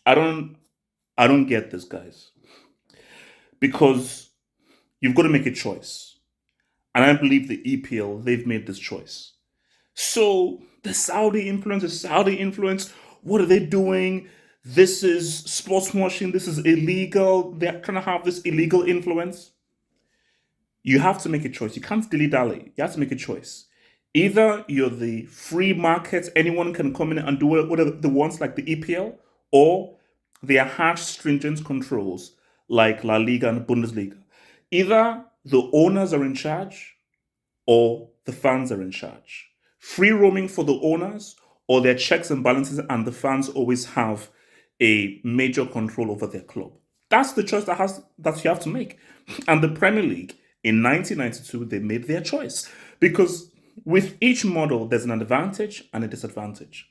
I don't I don't get this, guys. Because you've got to make a choice. And I believe the EPL, they've made this choice. So the Saudi influence, what are they doing? This is sports washing, this is illegal. They're trying to have this illegal influence. You have to make a choice. You can't dilly dally. You have to make a choice. Either you're the free market, anyone can come in and do whatever they want, like the EPL, or there are harsh, stringent controls like La Liga and Bundesliga. Either the owners are in charge or the fans are in charge. Free roaming for the owners, or their checks and balances, and the fans always have a major control over their club. That's the choice that you have to make. And the Premier League in 1992, they made their choice because with each model, there's an advantage and a disadvantage.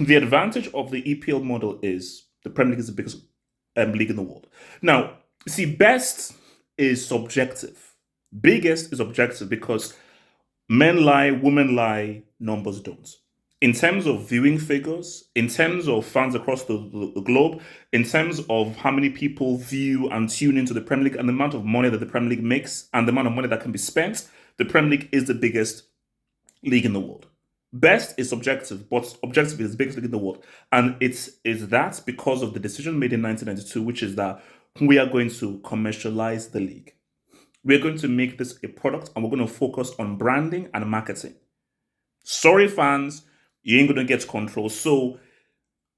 The advantage of the EPL model is the Premier League is the biggest league in the world. Now, see, best is subjective. Biggest is objective because men lie, women lie, numbers don't. In terms of viewing figures, in terms of fans across the globe, in terms of how many people view and tune into the Premier League and the amount of money that the Premier League makes and the amount of money that can be spent, the Premier League is the biggest league in the world. Best is subjective, but objective is the biggest league in the world. And is that because of the decision made in 1992, which is that we are going to commercialize the league. We're going to make this a product and we're going to focus on branding and marketing. Sorry, fans, you ain't going to get control. So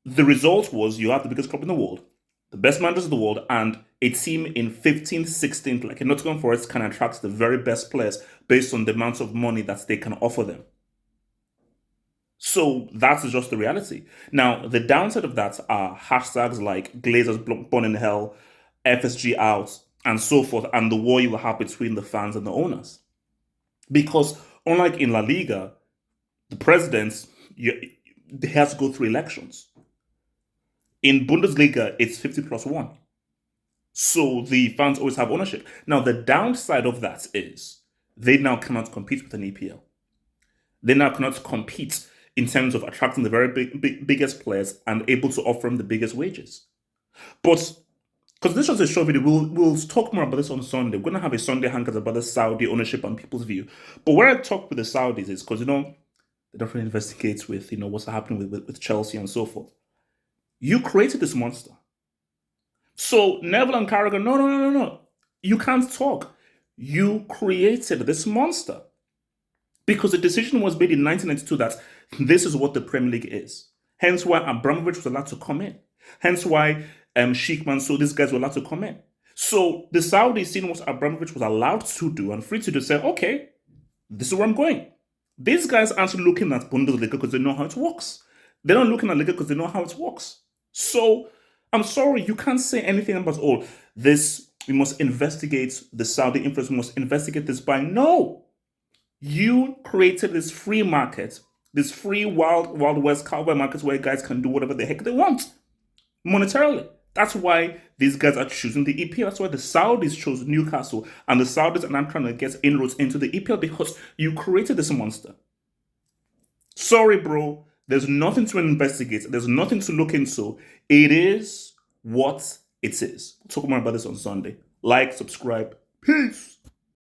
the result was you have the biggest club in the world, the best managers in the world, and a team in 15th, 16th, like in Nottingham Forest, can attract the very best players based on the amount of money that they can offer them. So that's just the reality. Now, the downside of that are hashtags like Glazers born in hell, FSG out, and so forth, and the war you will have between the fans and the owners. Because unlike in La Liga, the presidents, they have to go through elections. In Bundesliga, it's 50+1. So the fans always have ownership. Now, the downside of that is they now cannot compete with an EPL. They now cannot compete in terms of attracting the very biggest players and able to offer them the biggest wages. But because this was a short video, we'll talk more about this on Sunday. We're going to have a Sunday hangout about the Saudi ownership and people's view. But where I talk with the Saudis is because, they don't really investigate with, what's happening with Chelsea and so forth. You created this monster. So Neville and Carragher, no. You can't talk. You created this monster. Because the decision was made in 1992 that this is what the Premier League is. Hence why Abramovich was allowed to come in. Hence why Sheikh Mansour, these guys were allowed to come in. So the Saudis, seeing what Abramovich was allowed to do and free to do, say, okay, this is where I'm going. These guys aren't looking at Bundesliga because they know how it works. They're not looking at Liga because they know how it works. So I'm sorry, you can't say anything about, this, we must investigate the Saudi influence, we must investigate this buying. No. You created this free market, this free wild west cowboy market where guys can do whatever the heck they want monetarily. That's why these guys are choosing the EPL. That's why the Saudis chose Newcastle, and the Saudis are now trying to get inroads into the EPL because you created this monster. Sorry, bro. There's nothing to investigate. There's nothing to look into. It is what it is. We'll talk more about this on Sunday. Like, subscribe. Peace.